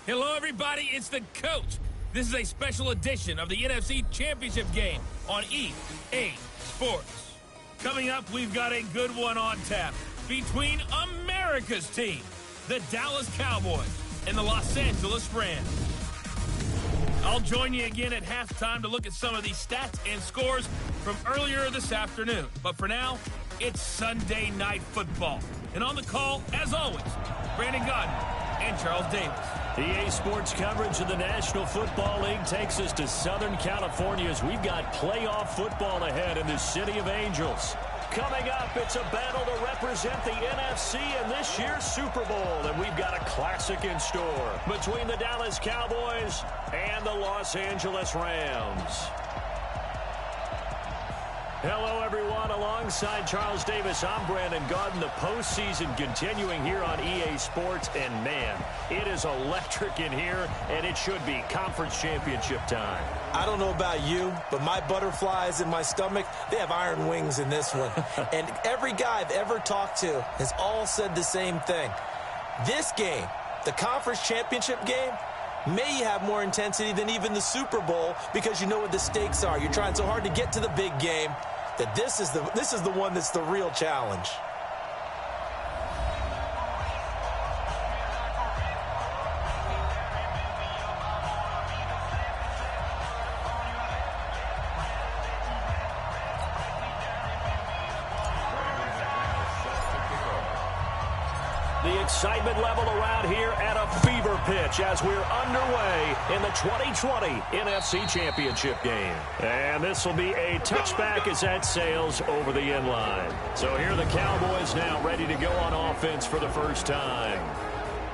Hello, everybody. It's the coach. This is a special edition of the NFC Championship game on EA Sports. Coming up, we've got a good one on tap between America's team, the Dallas Cowboys, and the Los Angeles Rams. I'll join you again at halftime to look at some of these stats and scores from earlier this afternoon. But for now, it's Sunday Night Football. And on the call, as always, Brandon Gardner and Charles Davis. EA Sports coverage of the National Football League takes us to Southern California as we've got playoff football ahead in the City of Angels. Coming up, it's a battle to represent the NFC in this year's Super Bowl, and we've got a classic in store between the Dallas Cowboys and the Los Angeles Rams. Hello, everyone. Alongside Charles Davis, I'm Brandon Gardner. The postseason continuing here on EA Sports, and man, it is electric in here, and it should be conference championship time. I don't know about you, but my butterflies in my stomach, they have iron wings in this one. And every guy I've ever talked to has all said the same thing. This game, the conference championship game, may have more intensity than even the Super Bowl because you know what the stakes are. You're trying so hard to get to the big game that this is the one that's the real challenge. The excitement level around here at a fever pitch as we're underway in the 2020 NFC Championship game. And this will be a touchback as that sails over the end line. So here are the Cowboys now ready to go on offense for the first time.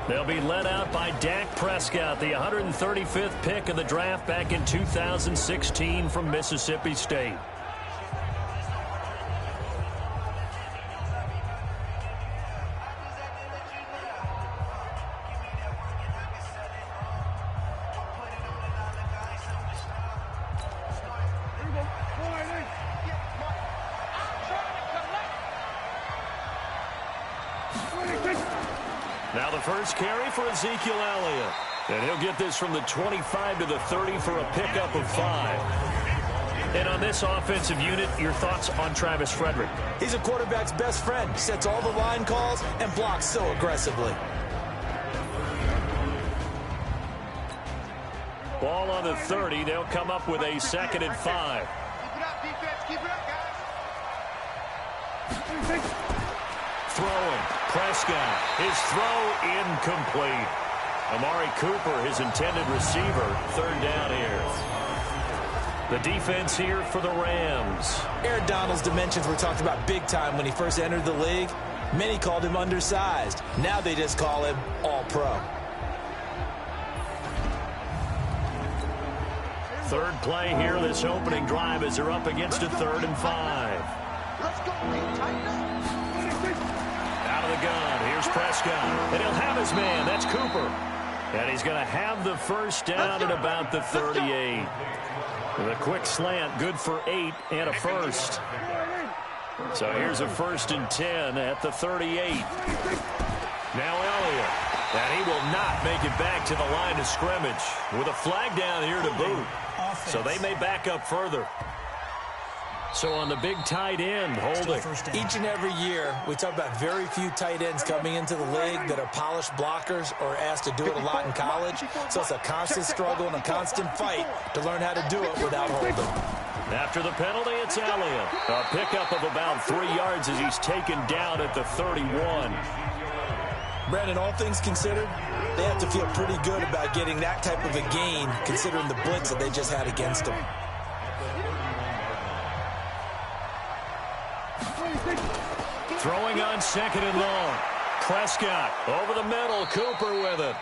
They'll be led out by Dak Prescott, the 135th pick of the draft back in 2016 from Mississippi State. Now the first carry for Ezekiel Elliott. And he'll get this from the 25 to the 30 for a pickup of 5. And on this offensive unit, your thoughts on Travis Frederick? He's a quarterback's best friend. Sets all the line calls and blocks so aggressively. Ball on the 30. They'll come up with a 2nd and 5. Keep it up, defense. Keep it up, guys. Throwing. Prescott. His throw incomplete. Amari Cooper, his intended receiver. 3rd down here. The defense here for the Rams. Aaron Donald's dimensions were talked about big time when he first entered the league. Many called him undersized. Now they just call him all-pro. Third play here, this opening drive as they're up against a 3rd and 5. Let's go. Tighten up. Out of the gun, here's Prescott, and he'll have his man, that's Cooper. And he's going to have the first down at about the 38. With a quick slant, good for 8 and a first. So here's a 1st and 10 at the 38. Now Elliott, and he will not make it back to the line of scrimmage with a flag down here to boot. So they may back up further. So on the big tight end, holding. Each and every year, we talk about very few tight ends coming into the league that are polished blockers or asked to do it a lot in college. So it's a constant struggle and a constant fight to learn how to do it without holding. After the penalty, it's Elliott. A pickup of about 3 yards as he's taken down at the 31. Brandon, all things considered, they have to feel pretty good about getting that type of a gain considering the blitz that they just had against them. Throwing on 2nd and long. Prescott over the middle. Cooper with it.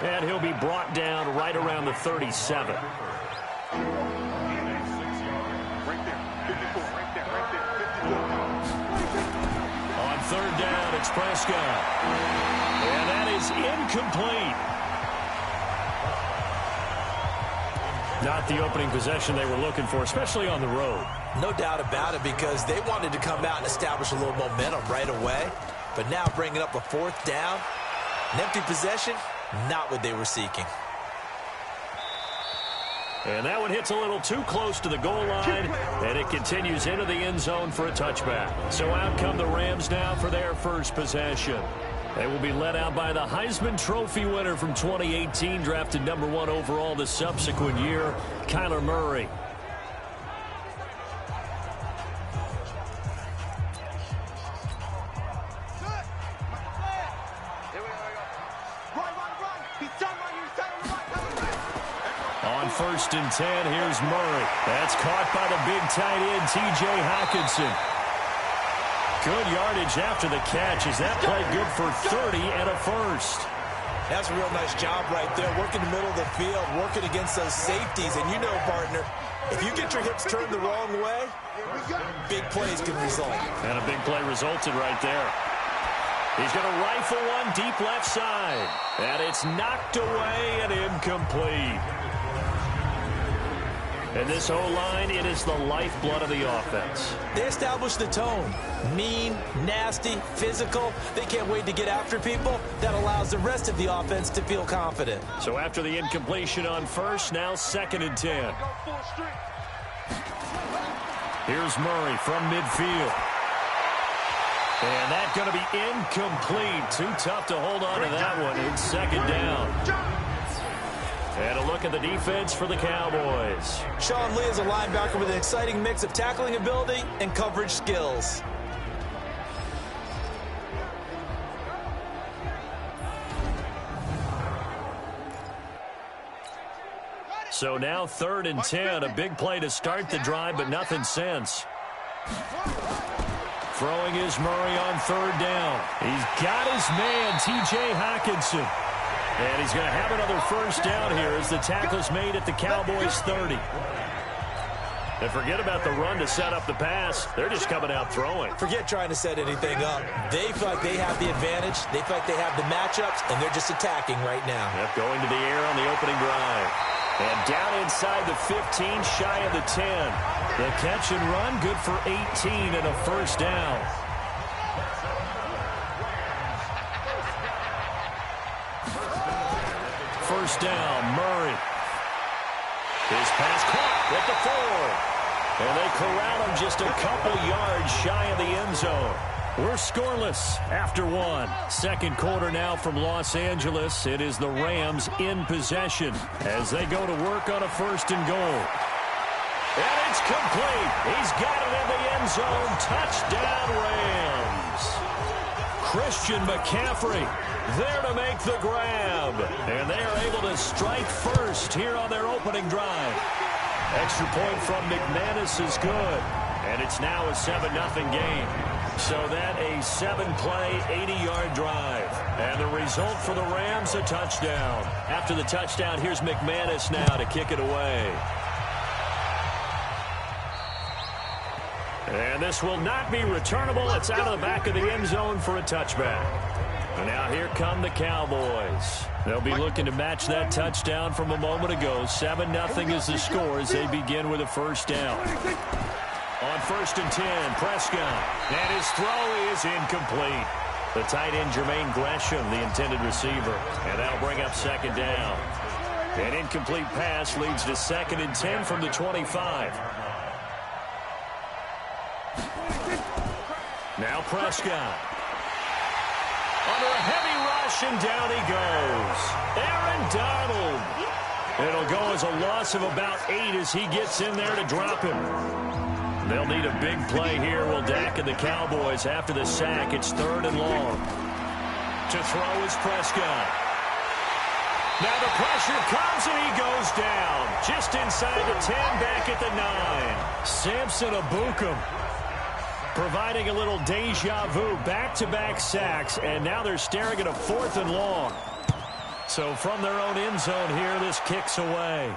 And he'll be brought down right around the 37. Right there. 54. Right there. 54. On 3rd down, it's Prescott. And that is incomplete. Not the opening possession they were looking for, especially on the road. No doubt about it, because they wanted to come out and establish a little momentum right away. But now bringing up a 4th down, an empty possession, not what they were seeking. And that one hits a little too close to the goal line, and it continues into the end zone for a touchback. So out come the Rams now for their first possession. They will be led out by the Heisman Trophy winner from 2018, drafted #1 overall the subsequent year, Kyler Murray. On 1st and 10, here's Murray. That's caught by the big tight end, T.J. Hockenson. Good yardage after the catch. Is that play good for 30 and a first? That's a real nice job right there. Working the middle of the field, working against those safeties. And you know, partner, if you get your hips turned the wrong way, big plays can result. And a big play resulted right there. He's going to rifle one deep left side. And it's knocked away and incomplete. And this O-line, it is the lifeblood of the offense. They establish the tone. Mean, nasty, physical. They can't wait to get after people. That allows the rest of the offense to feel confident. So after the incompletion on first, now 2nd and 10. Here's Murray from midfield. And that's going to be incomplete. Too tough to hold on to that one. It's 2nd down. And a look at the defense for the Cowboys. Sean Lee is a linebacker with an exciting mix of tackling ability and coverage skills. So now 3rd and 10. A big play to start the drive, but nothing since. Throwing is Murray on 3rd down. He's got his man, T.J. Hockenson. And he's going to have another first down here as the tackle's made at the Cowboys 30. And forget about the run to set up the pass. They're just coming out throwing. Forget trying to set anything up. They feel like they have the advantage. They feel like they have the matchups, and they're just attacking right now. Yep, going to the air on the opening drive. And down inside the 15, shy of the 10. The catch and run, good for 18 and a first down. First down, Murray. His pass caught at the 4. And they corral him just a couple yards shy of the end zone. We're scoreless after 1. 2nd quarter now from Los Angeles. It is the Rams in possession as they go to work on a 1st and goal. And it's complete. He's got it in the end zone. Touchdown, Rams. Christian McCaffrey there to make the grab. And they are able to strike first here on their opening drive. Extra point from McManus is good. And it's now a 7-0 game. So that a 7-play, 80-yard drive. And the result for the Rams, a touchdown. After the touchdown, here's McManus now to kick it away. And this will not be returnable. It's out of the back of the end zone for a touchback. And now here come the Cowboys. They'll be looking to match that touchdown from a moment ago. 7-0 is the score as they begin with a first down. On 1st and 10, Prescott. And his throw is incomplete. The tight end, Jermaine Gresham, the intended receiver. And that'll bring up 2nd down. An incomplete pass leads to 2nd and 10 from the 25. Now Prescott. Under a heavy rush, and down he goes. Aaron Donald. It'll go as a loss of about 8 as he gets in there to drop him. They'll need a big play here. Will Dak and the Cowboys after the sack. It's 3rd and long. To throw is Prescott. Now the pressure comes, and he goes down. Just inside the 10, back at the 9. Samson Ebukam providing a little deja vu. Back-to-back sacks, and now they're staring at a 4th and long. So from their own end zone here, this kicks away.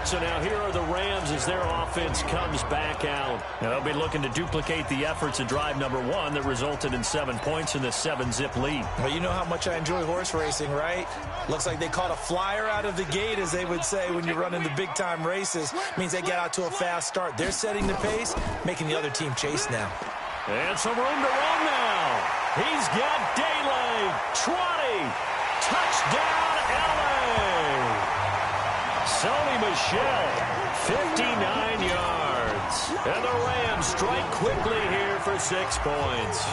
So now here are the Rams as their offense comes back out. Now they'll be looking to duplicate the efforts of drive number 1 that resulted in 7 points in this 7-zip lead. Well, you know how much I enjoy horse racing, right? Looks like they caught a flyer out of the gate, as they would say when you're running the big-time races. Means they get out to a fast start. They're setting the pace, making the other team chase now. And some room to run now. He's got daylight. 20. Touchdown, LA. Sony Michel, 59 yards. And the Rams strike quickly here for 6 points.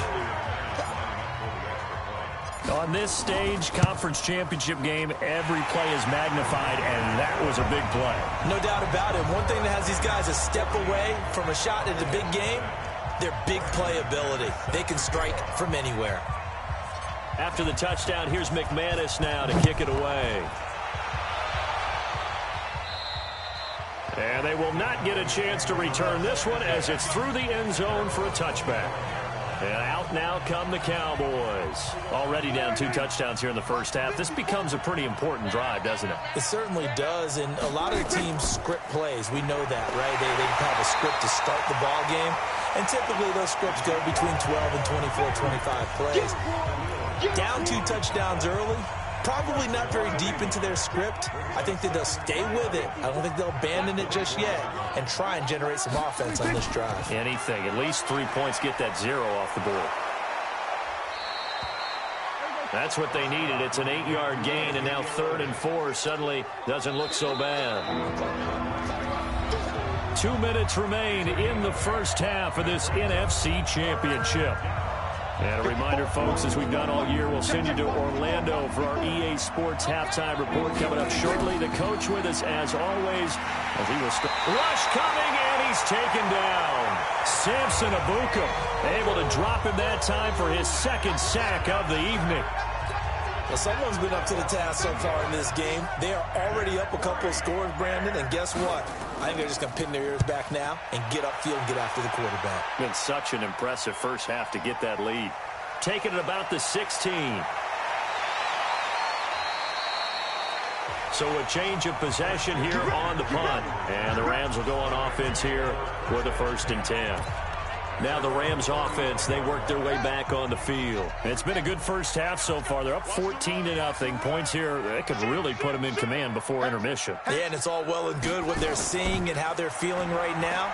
On this stage, conference championship game, every play is magnified, and that was a big play. No doubt about it. One thing that has these guys a step away from a shot at the big game, their big play ability. They can strike from anywhere. After the touchdown, here's McManus now to kick it away. And they will not get a chance to return this one as it's through the end zone for a touchback. And out now come the Cowboys. Already down 2 touchdowns here in the first half. This becomes a pretty important drive, doesn't it? It certainly does, and a lot of the teams script plays. We know that, right? They have a script to start the ball game, and typically those scripts go between 12 and 24, 25 plays. Down 2 touchdowns early, probably not very deep into their script. I think that they'll stay with it. I don't think they'll abandon it just yet and try and generate some offense on this drive. Anything. At least 3 points, get that 0 off the board. That's what they needed. It's an 8-yard gain, and now 3rd and 4 suddenly doesn't look so bad. 2 minutes remain in the first half of this NFC Championship. And a reminder, folks, as we've done all year, we'll send you to Orlando for our EA Sports halftime report coming up shortly. The coach with us, as always, as he will start. Rush coming, and he's taken down. Samson Abuka able to drop him that time for his 2nd sack of the evening. Well, someone's been up to the task so far in this game. They are already up a couple of scores, Brandon, and guess what? I think they're just going to pin their ears back now and get upfield and get after the quarterback. Been such an impressive first half to get that lead. Taking it about the 16. So a change of possession here on the punt. And the Rams will go on offense here with a 1st and 10. Now the Rams offense, they work their way back on the field. It's been a good first half so far. They're up 14-0. Points here, that could really put them in command before intermission. Yeah, and it's all well and good what they're seeing and how they're feeling right now.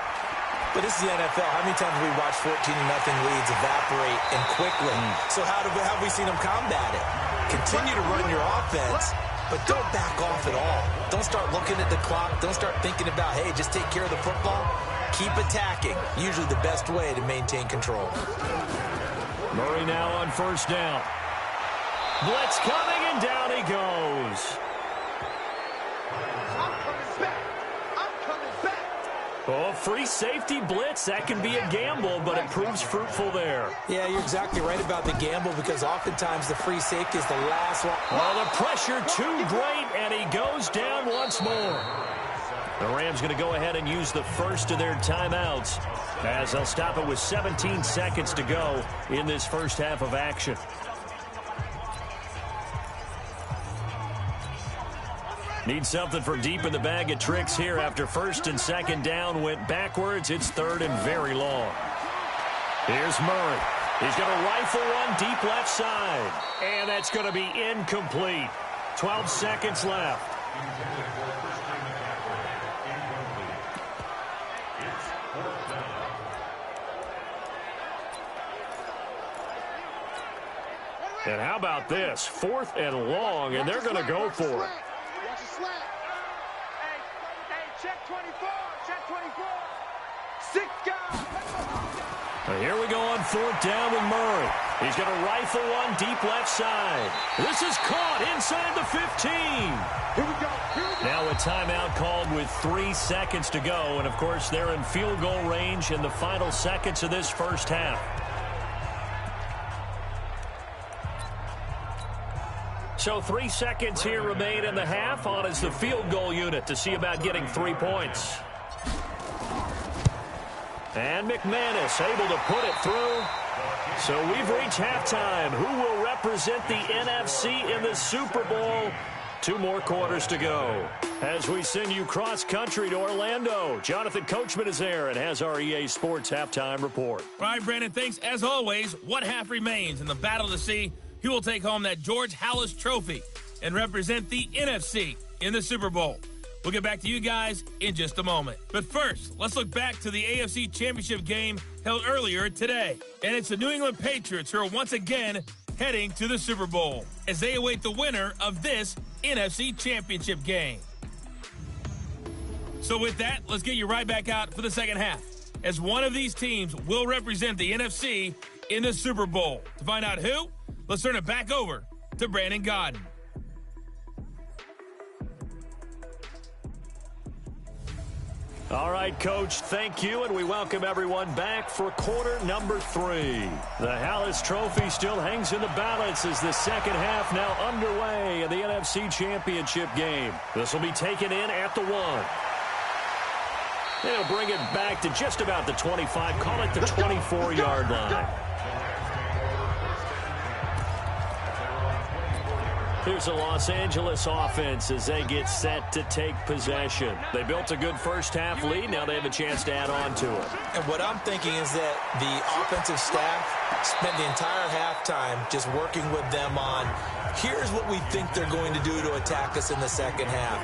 But this is the NFL. How many times have we watched 14-0 leads evaporate and quickly? So how have we seen them combat it? Continue to run your offense, but don't back off at all. Don't start looking at the clock. Don't start thinking about, hey, just take care of the football. Keep attacking. Usually the best way to maintain control. Murray now on 1st down. Blitz coming, and down he goes. I'm coming back. I'm coming back. Oh, free safety blitz. That can be a gamble, but it proves fruitful there. Yeah, you're exactly right about the gamble because oftentimes the free safety is the last one. Oh, the pressure too great, and he goes down once more. The Rams going to go ahead and use the first of their timeouts as they'll stop it with 17 seconds to go in this first half of action. Need something from deep in the bag of tricks here after 1st and 2nd down went backwards. It's 3rd and very long. Here's Murray. He's going to rifle one deep left side. And that's going to be incomplete. 12 seconds left. And how about this? 4th and long, and they're going to go for it. Watch the slant. Hey, check 24. Check 24. 6 guys. Here we go on 4th down with Murray. He's going to rifle one deep left side. This is caught inside the 15. Here we go. Now a timeout called with 3 seconds to go. And, of course, they're in field goal range in the final seconds of this first half. So 3 seconds here remain in the half. On is the field goal unit to see about getting 3 points. And McManus able to put it through. So we've reached halftime. Who will represent the NFC in the Super Bowl? 2 more quarters to go. As we send you cross-country to Orlando, Jonathan Coachman is there and has our EA Sports halftime report. All right, Brandon, thanks. As always, one half remains in the battle to see who will take home that George Halas trophy and represent the NFC in the Super Bowl. We'll get back to you guys in just a moment. But first, let's look back to the AFC Championship game held earlier today. And it's the New England Patriots who are once again heading to the Super Bowl as they await the winner of this NFC Championship game. So with that, let's get you right back out for the second half, as one of these teams will represent the NFC in the Super Bowl. To find out who, let's turn it back over to Brandon Godden. All right, Coach, thank you, and we welcome everyone back for quarter number 3. The Halas Trophy still hangs in the balance as the second half now underway in the NFC Championship game. This will be taken in at the 1. They'll bring it back to just about the 25, call it the 24-yard line. Here's the Los Angeles offense as they get set to take possession. They built a good first-half lead. Now they have a chance to add on to it. And what I'm thinking is that the offensive staff spent the entire halftime just working with them on, here's what we think they're going to do to attack us in the second half.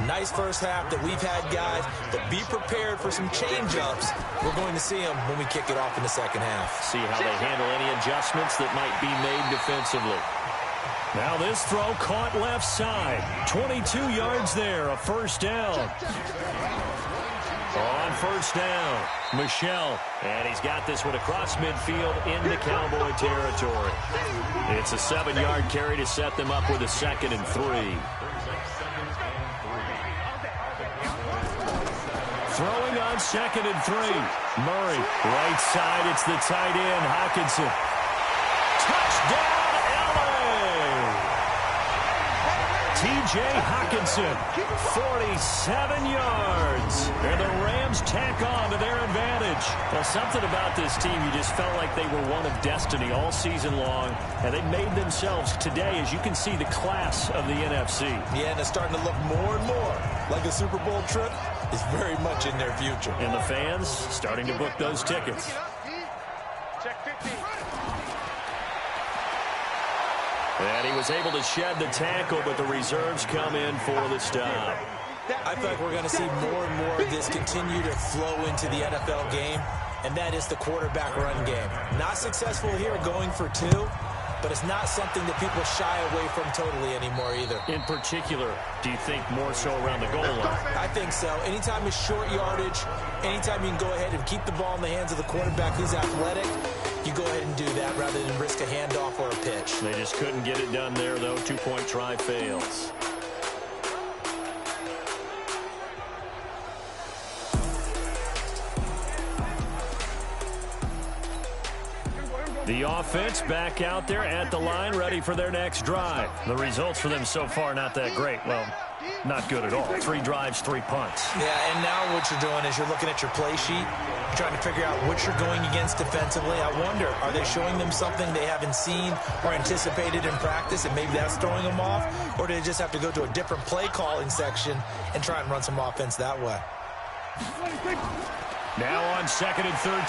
Nice first half that we've had, guys, but be prepared for some change-ups. We're going to see them when we kick it off in the second half. See how they handle any adjustments that might be made defensively. Now this throw caught left side. 22 yards there, a first down. On first down, Michel. And he's got this one across midfield into Cowboy territory. It's a 7-yard carry to set them up with a 2nd and 3. Throwing on 2nd and 3. Murray, right side, it's the tight end, Hockenson. Touchdown! T.J. Hockenson, 47 yards. And the Rams tack on to their advantage. Well, something about this team, you just felt like they were one of destiny all season long. And they made themselves today, as you can see, the class of the NFC. Yeah, and it's starting to look more and more like a Super Bowl trip is very much in their future. And the fans starting to book those tickets. Check 15. And he was able to shed the tackle, but the reserves come in for the stop. I feel like we're going to see more and more of this continue to flow into the NFL game, and that is the quarterback run game. Not successful here going for 2, but it's not something that people shy away from totally anymore either. In particular, do you think more so around the goal line? I think so. Anytime it's short yardage, anytime you can go ahead and keep the ball in the hands of the quarterback who's athletic, you go ahead and do that rather than risk a handoff or a pitch. They just couldn't get it done there, though. 2-point try fails. The offense back out there at the line, ready for their next drive. The results for them so far, not that great. Well, not good at all. 3 drives, 3 punts. Yeah, and now what you're doing is you're looking at your play sheet, trying to figure out what you're going against defensively. I wonder, are they showing them something they haven't seen or anticipated in practice, and maybe that's throwing them off? Or do they just have to go to a different play calling section and try and run some offense that way? Now on 2nd and 13,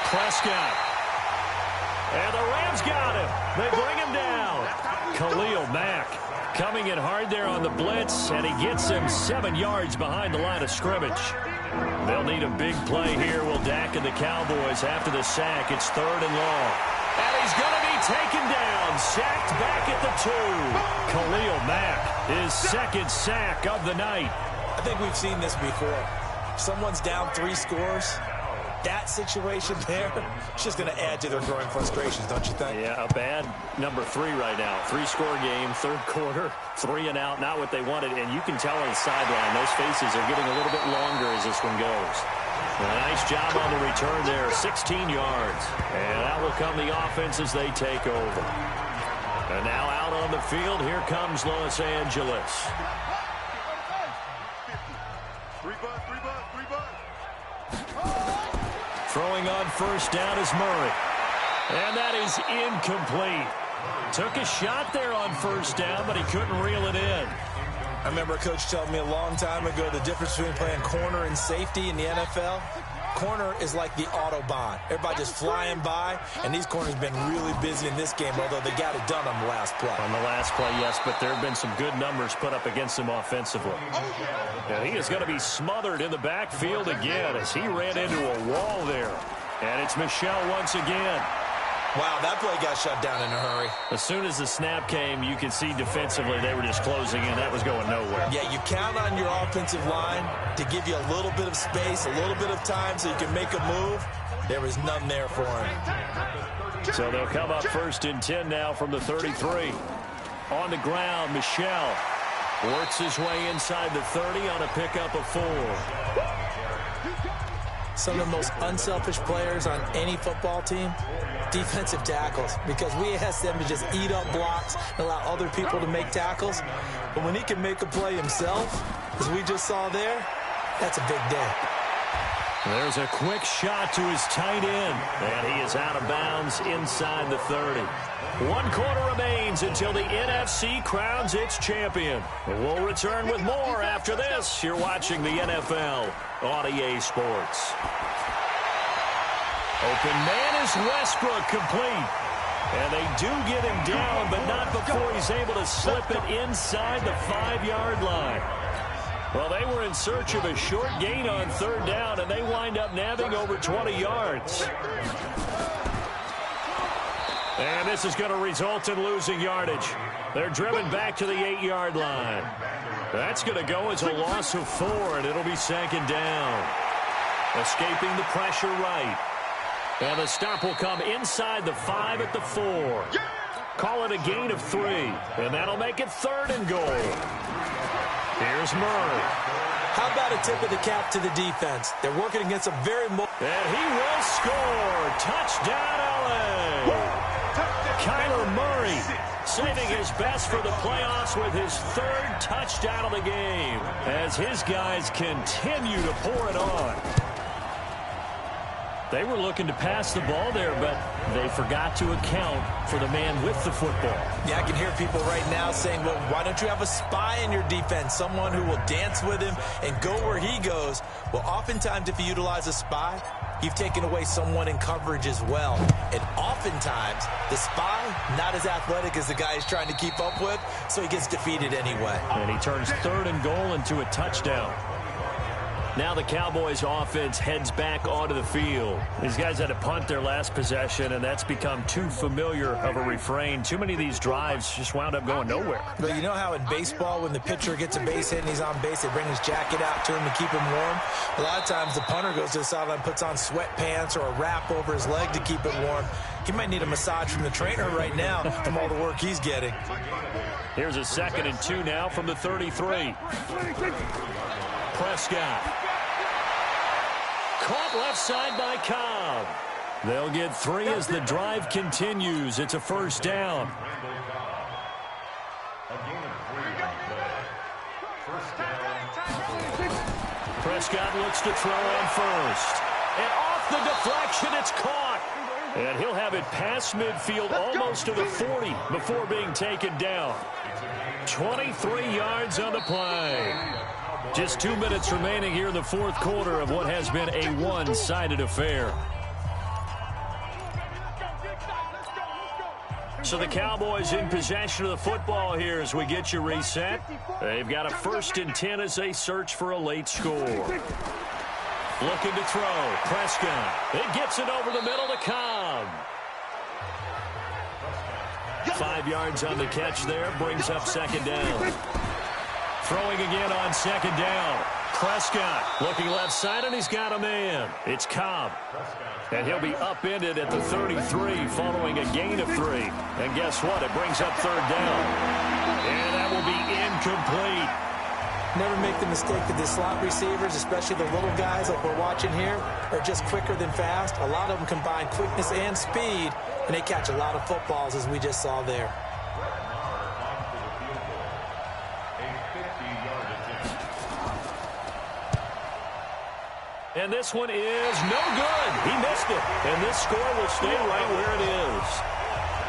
Prescott. And the Rams got him. They bring him down. Khalil Mack coming in hard there on the blitz, and he gets him 7 yards behind the line of scrimmage. They'll need a big play here. Will Dak and the Cowboys after the sack. It's 3rd and long. And he's going to be taken down. Sacked back at the 2. Khalil Mack, his 2nd sack of the night. I think we've seen this before. Someone's down 3 scores. That situation there, it's just going to add to their growing frustrations, don't you think? Yeah, a bad number 3 right now. 3-score game, 3rd quarter, 3 and out, not what they wanted. And you can tell on the sideline, those faces are getting a little bit longer as this one goes. A nice job on the return there, 16 yards. And that will come the offense as they take over. And now out on the field, here comes Los Angeles. 3 bucks. Throwing on first down is Murray. And that is incomplete. Took a shot there on first down, but he couldn't reel it in. I remember a coach telling me a long time ago the difference between playing corner and safety in the NFL. Corner is like the Autobahn. Everybody just flying by, and these corners have been really busy in this game, although they got it done on the last play. On the last play, yes, but there have been some good numbers put up against him offensively. And he is going to be smothered in the backfield again as he ran into a wall there. And it's Michel once again. Wow, that play got shut down in a hurry. As soon as the snap came, you could see defensively they were just closing in. That was going nowhere. Yeah, you count on your offensive line to give you a little bit of space, a little bit of time so you can make a move. There was none there for him. So they'll come up 1st and 10 now from the 33. On the ground, Michel works his way inside the 30 on a pickup of 4. Some of the most unselfish players on any football team, defensive tackles, because we ask them to just eat up blocks and allow other people to make tackles. But when he can make a play himself, as we just saw there, that's a big day. There's a quick shot to his tight end, and he is out of bounds inside the 30. 1 quarter remains until the NFC crowns its champion. We'll return with more after this. You're watching the NFL on EA Sports. Open man is Westbrook, complete. And they do get him down, but not before he's able to slip it inside the 5-yard line. Well, they were in search of a short gain on 3rd down, and they wind up nabbing over 20 yards. And this is going to result in losing yardage. They're driven back to the 8-yard line. That's going to go as a loss of 4, and it'll be 2nd down. Escaping the pressure right. And the stop will come inside the 5 at the 4. Call it a gain of 3, and that'll make it 3rd and goal. Here's Murray. How about a tip of the cap to the defense? They're working against a very... And he will score. Touchdown, LA. Kyler Murray saving his best for the playoffs with his 3rd touchdown of the game as his guys continue to pour it on. They were looking to pass the ball there, but they forgot to account for the man with the football. Yeah, I can hear people right now saying, well, why don't you have a spy in your defense, someone who will dance with him and go where he goes? Well, oftentimes if you utilize a spy, you've taken away someone in coverage as well. And oftentimes, the spy, not as athletic as the guy he's trying to keep up with, so he gets defeated anyway. And he turns 3rd and goal into a touchdown. Now the Cowboys offense heads back onto the field. These guys had to punt their last possession, and that's become too familiar of a refrain. Too many of these drives just wound up going nowhere. But you know how in baseball, when the pitcher gets a base hit and he's on base, they bring his jacket out to him to keep him warm? A lot of times the punter goes to the sideline, puts on sweatpants or a wrap over his leg to keep it warm. He might need a massage from the trainer right now from all the work he's getting. Here's a 2nd and 2 now from the 33. Prescott. Caught left side by Cobb. They'll get 3 as the drive continues. It's a 1st down. Prescott looks to throw on 1st. And off the deflection, it's caught. And he'll have it past midfield almost to the 40 before being taken down. 23 yards on the play. Just 2 minutes remaining here in the 4th quarter of what has been a one-sided affair. So the Cowboys in possession of the football here as we get you reset. They've got a 1st and 10 as they search for a late score. Looking to throw. Prescott. It gets it over the middle to Cobb. 5 yards on the catch there. Brings up 2nd down. Throwing again on 2nd down. Prescott looking left side, and he's got a man. It's Cobb. And he'll be upended at the 33 following a gain of 3. And guess what? It brings up 3rd down. And that will be incomplete. Never make the mistake that the slot receivers, especially the little guys like we're watching here, are just quicker than fast. A lot of them combine quickness and speed, and they catch a lot of footballs, as we just saw there. And this one is no good. He missed it. And this score will stay right where it is.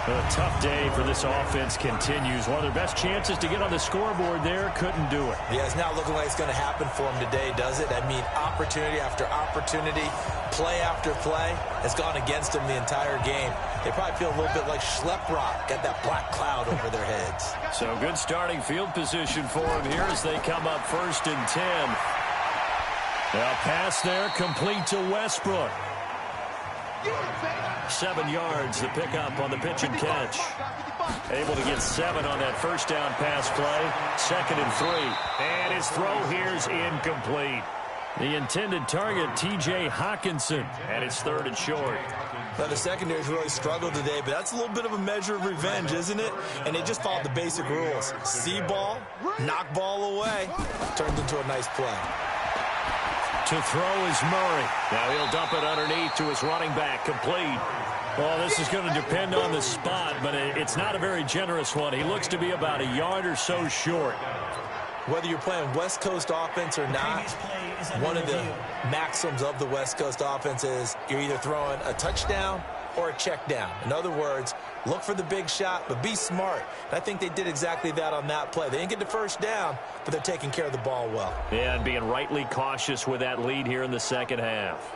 A tough day for this offense continues. One of their best chances to get on the scoreboard there, couldn't do it. Yeah, it's not looking like it's going to happen for them today, does it? I mean, opportunity after opportunity, play after play has gone against them the entire game. They probably feel a little bit like Schleprock, got that black cloud over their heads. So good starting field position for them here as they come up 1st and 10. Now pass there, complete to Westbrook. 7 yards, the pickup on the pitch and catch. Able to get 7 on that first down pass play. 2nd and 3. And his throw here's incomplete. The intended target, T.J. Hawkinson, and it's 3rd and short. Now, the secondary's really struggled today, but that's a little bit of a measure of revenge, isn't it? And they just followed the basic rules. See ball, knock ball away. Turns into a nice play. To throw is Murray. Now he'll dump it underneath to his running back, complete. Well, this is going to depend on the spot, but it's not a very generous one. He looks to be about a yard or so short. Whether you're playing West Coast offense or not, one of the maxims of the West Coast offense is you're either throwing a touchdown or a check down. In other words, look for the big shot, but be smart. And I think they did exactly that on that play. They didn't get the first down, but they're taking care of the ball well. Yeah, and being rightly cautious with that lead here in the second half.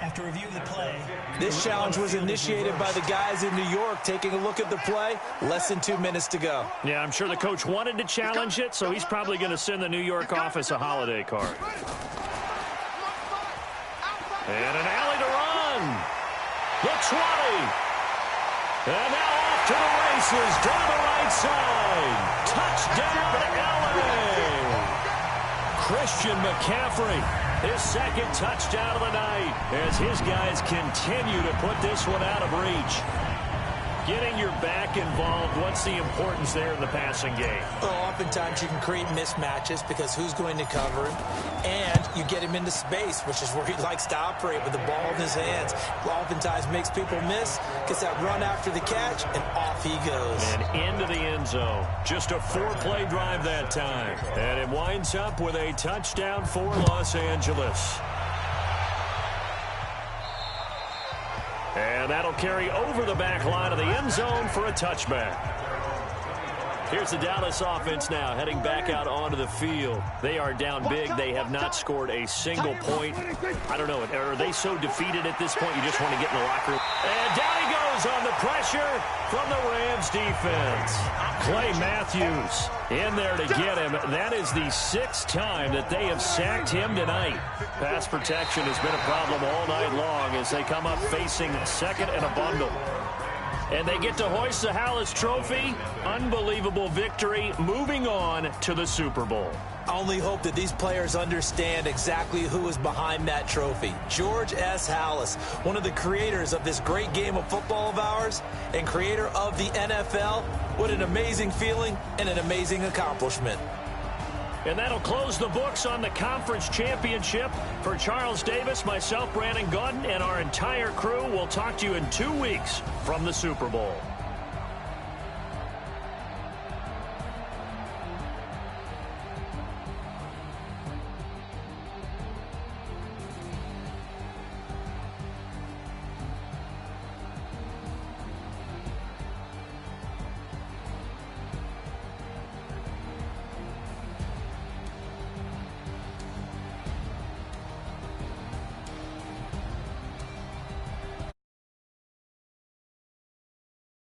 After review of the play, this challenge was initiated by the guys in New York. Taking a look at the play, less than 2 minutes to go. Yeah, I'm sure the coach wanted to challenge it, so he's probably going to send the New York office a holiday card. And an alley to run. The 20. And now off to the races down the right side. Touchdown, LA. Christian McCaffrey. His 2nd touchdown of the night as his guys continue to put this one out of reach. Getting your back involved, what's the importance there in the passing game? Well, oftentimes you can create mismatches because who's going to cover him, and you get him into space, which is where he likes to operate with the ball in his hands. Oftentimes makes people miss, gets that run after the catch, and off he goes. And into the end zone. Just a 4-play drive that time. And it winds up with a touchdown for Los Angeles. And that'll carry over the back line of the end zone for a touchback. Here's the Dallas offense now heading back out onto the field. They are down big. They have not scored a single point. I don't know. Are they so defeated at this point you just want to get in the locker room? And down he goes on the pressure from the Rams defense. Clay Matthews in there to get him. That is the 6th time that they have sacked him tonight. Pass protection has been a problem all night long as they come up facing 2nd and a bundle. And they get to hoist the Hallis Trophy. Unbelievable victory, moving on to the Super Bowl. I only hope that these players understand exactly who is behind that trophy. George S. Hallis, one of the creators of this great game of football of ours and creator of the NFL. What an amazing feeling and an amazing accomplishment. And that'll close the books on the conference championship. For Charles Davis, myself, Brandon Gaudin, and our entire crew, we'll talk to you in 2 weeks from the Super Bowl.